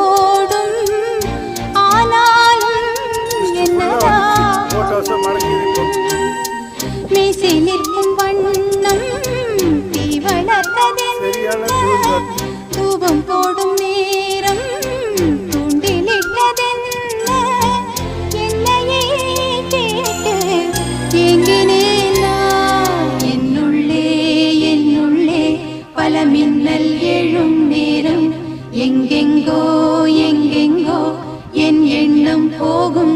ஓடும் ஆனாலும் என்னடா மீசை நிற்கும் வண்ணம் தீ வளர்த்ததென்ன தூபம் போடும் நேரம் தூண்டிலிட்டதென்ன என்னையே கேட்டு ஏங்கினேன் நான் என்னுள்ளே பல மின்னல் எழும் நேரம் எங்கெங்கோ என் எண்ணம் போகும்